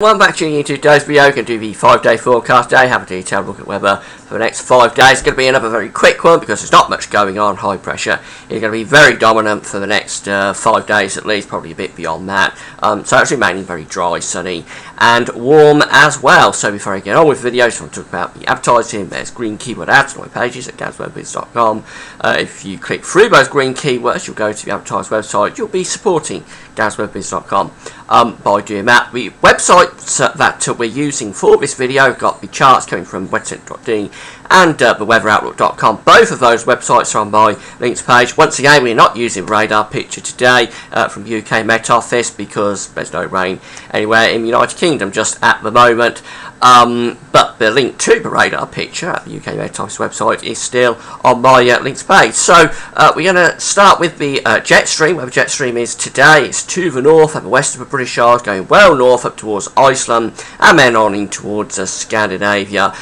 Welcome back to today's video. We're going to do the 5-day forecast today. Have a detailed look at weather for the next 5 days. It's going to be another very quick one because there's not much going on. High pressure is going to be very dominant for the next 5 days at least, probably a bit beyond that. So it's remaining very dry, sunny and warm as well. So before I get on with the video, I just want to talk about the advertising. There's green keyword ads on my pages at GavsWebBiz.com. If you click through those green keywords, you'll go to the advertised website. You'll be supporting GavsWebBiz.com by doing that. The websites that we're using for this video have got the charts coming from weathercentre.de and the weatheroutlook.com. Both of those websites are on my links page. Once again, we're not using radar picture today from the UK Met Office because there's no rain anywhere in the United Kingdom just at the moment. But the link to the radar picture at the UK Met Office website is still on my links page. So we're going to start with the jet stream. Where the jet stream is today, it's to the north and the west of the British Isles, going well north up towards Iceland and then on in towards Scandinavia.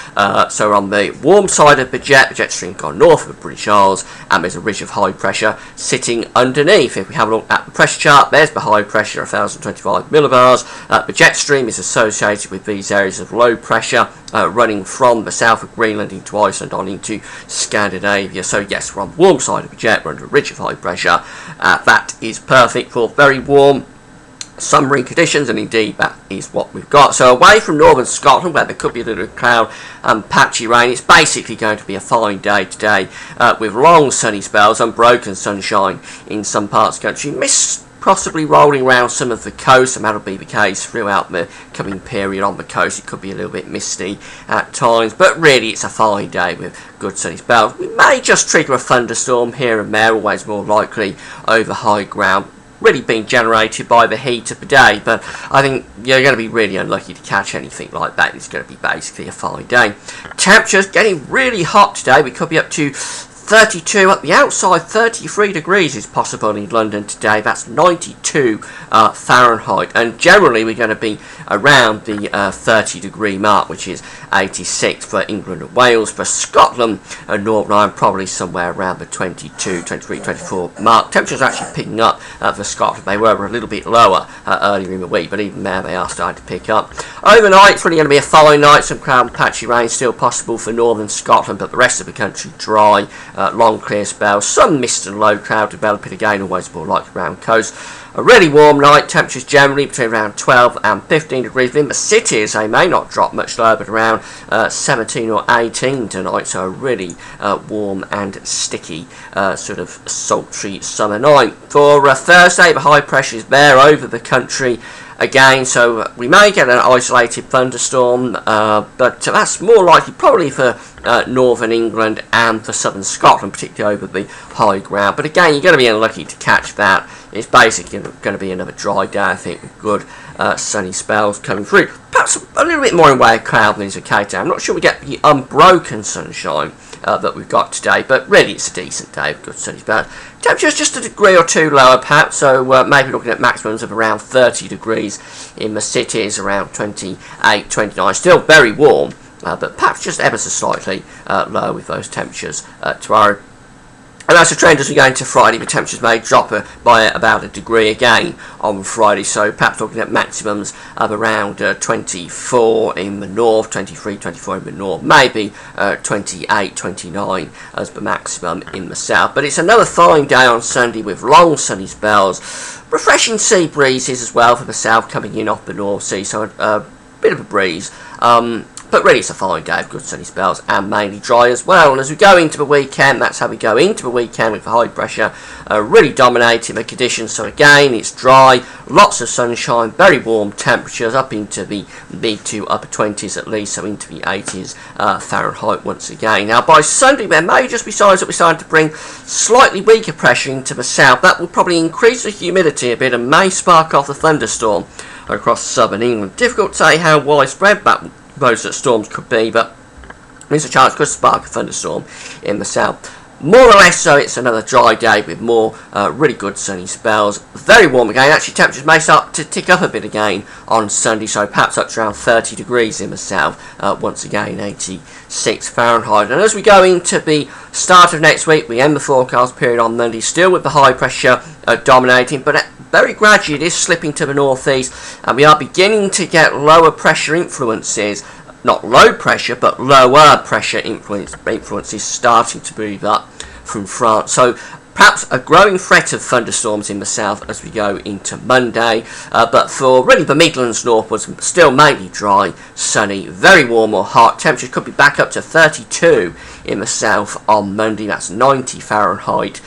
So on the warm side of the jet stream gone north of the British Isles, and there's a ridge of high pressure sitting underneath. If we have a look at the pressure chart, there's the high pressure, 1025 millibars. The jet stream is associated with these areas of low pressure running from the south of Greenland into Iceland on into Scandinavia. So yes, we're on the warm side of the jet, we're under a ridge of high pressure. That is perfect for very warm summery conditions, and indeed that is what we've got. So away from northern Scotland, where there could be a little cloud and patchy rain, it's basically going to be a fine day today with long sunny spells, unbroken sunshine in some parts of the country. Mist possibly rolling around some of the coast, and that'll be the case throughout the coming period on the coast. It could be a little bit misty at times, but really it's a fine day with good sunny spells. We may just trigger a thunderstorm here and there, always more likely over high ground, really being generated by the heat of the day, but I think you're going to be really unlucky to catch anything like that. It's going to be basically a fine day. Temperatures getting really hot today. We could be up to 32 at the outside. 33 degrees is possible in London today. That's 92 Fahrenheit, and generally we're going to be around the 30 degree mark, which is 86 for England and Wales. For Scotland and Northern Ireland, probably somewhere around the 22, 23, 24 mark. Temperatures are actually picking up for Scotland. They were a little bit lower earlier in the week, but even there they are starting to pick up. Overnight, it's really going to be a fine night. Some cloud and patchy rain still possible for northern Scotland, but the rest of the country dry. Long clear spells, some mist and low cloud developing again, always more likely around coast. A really warm night, temperatures generally between around 12 and 15 degrees. Within the cities, they may not drop much lower, but around 17 or 18 tonight, so a really warm and sticky sort of sultry summer night. For Thursday, the high pressure is there over the country again, so we may get an isolated thunderstorm, but that's more likely probably for northern England and for southern Scotland, particularly over the high ground. But again, you're going to be unlucky to catch that. It's basically going to be another dry day, I think, with good sunny spells coming through. Perhaps a little bit more in way of cloud than is okay today. I'm not sure we get the unbroken sunshine that we've got today, but really it's a decent day with good sunny spells. Temperatures just a degree or two lower perhaps, so maybe looking at maximums of around 30 degrees in the cities, around 28, 29, still very warm, but perhaps just ever so slightly lower with those temperatures tomorrow. And that's a trend as we go into Friday. The temperatures may drop by about a degree again on Friday, so perhaps looking at maximums of around 24 in the north, 23, 24 in the north, maybe 28, 29 as the maximum in the south. But it's another fine day on Sunday with long sunny spells, refreshing sea breezes as well for the south coming in off the North Sea, so a bit of a breeze. But really it's a fine day of good sunny spells and mainly dry as well. And as we go into the weekend, that's how we go into the weekend with the high pressure really dominating the conditions. So again, it's dry, lots of sunshine, very warm temperatures up into the mid to upper 20s at least, so into the 80s Fahrenheit once again. Now by Sunday there may just be signs that we're starting to bring slightly weaker pressure into the south. That will probably increase the humidity a bit and may spark off a thunderstorm across southern England. Difficult to say how widespread those storms could be, but there's a chance it could spark a thunderstorm in the south. more or less so it's another dry day with more really good sunny spells. Very warm again. Actually, temperatures may start to tick up a bit again on Sunday, so perhaps up to around 30 degrees in the south. Once again, 86 Fahrenheit. And as we go into the start of next week, we end the forecast period on Monday, still with the high pressure dominating, but very gradually it is slipping to the northeast, and we are beginning to get lower pressure influences. Not low pressure, but lower pressure influences starting to move up from France. So perhaps a growing threat of thunderstorms in the south as we go into Monday. But for really the Midlands northwards, still mainly dry, sunny, very warm or hot. Temperatures could be back up to 32 in the south on Monday. That's 90 Fahrenheit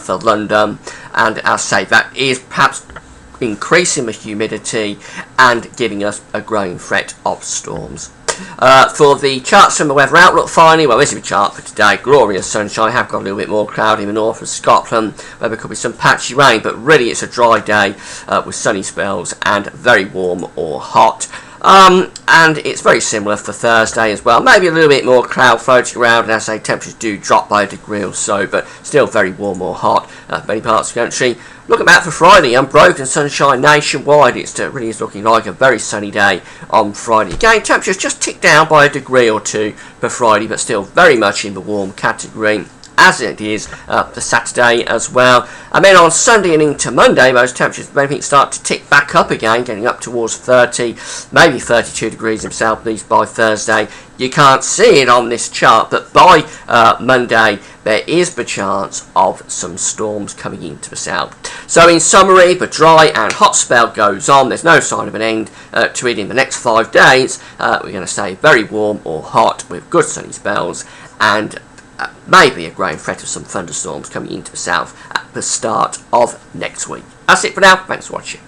for London. And as I say, that is perhaps increasing the humidity and giving us a growing threat of storms. For the charts from the Weather Outlook finally, well, this is the chart for today. Glorious sunshine. Have got a little bit more cloud in the north of Scotland, where there could be some patchy rain, but really it's a dry day with sunny spells and very warm or hot. And it's very similar for Thursday as well. Maybe a little bit more cloud floating around, and as I say, temperatures do drop by a degree or so, but still very warm or hot many parts of the country. Look at that for Friday. Unbroken sunshine nationwide. It really is looking like a very sunny day on Friday. Again, temperatures just tick down by a degree or two for Friday, but still very much in the warm category, as it is for Saturday as well. And then on Sunday and into Monday, those temperatures maybe start to tick back up again, getting up towards 30, maybe 32 degrees in southeast by Thursday. You can't see it on this chart, but by Monday, there is the chance of some storms coming into the south. So in summary, the dry and hot spell goes on. There's no sign of an end to it in the next 5 days. We're going to stay very warm or hot with good sunny spells, and maybe a growing threat of some thunderstorms coming into the south at the start of next week. That's it for now. Thanks for watching.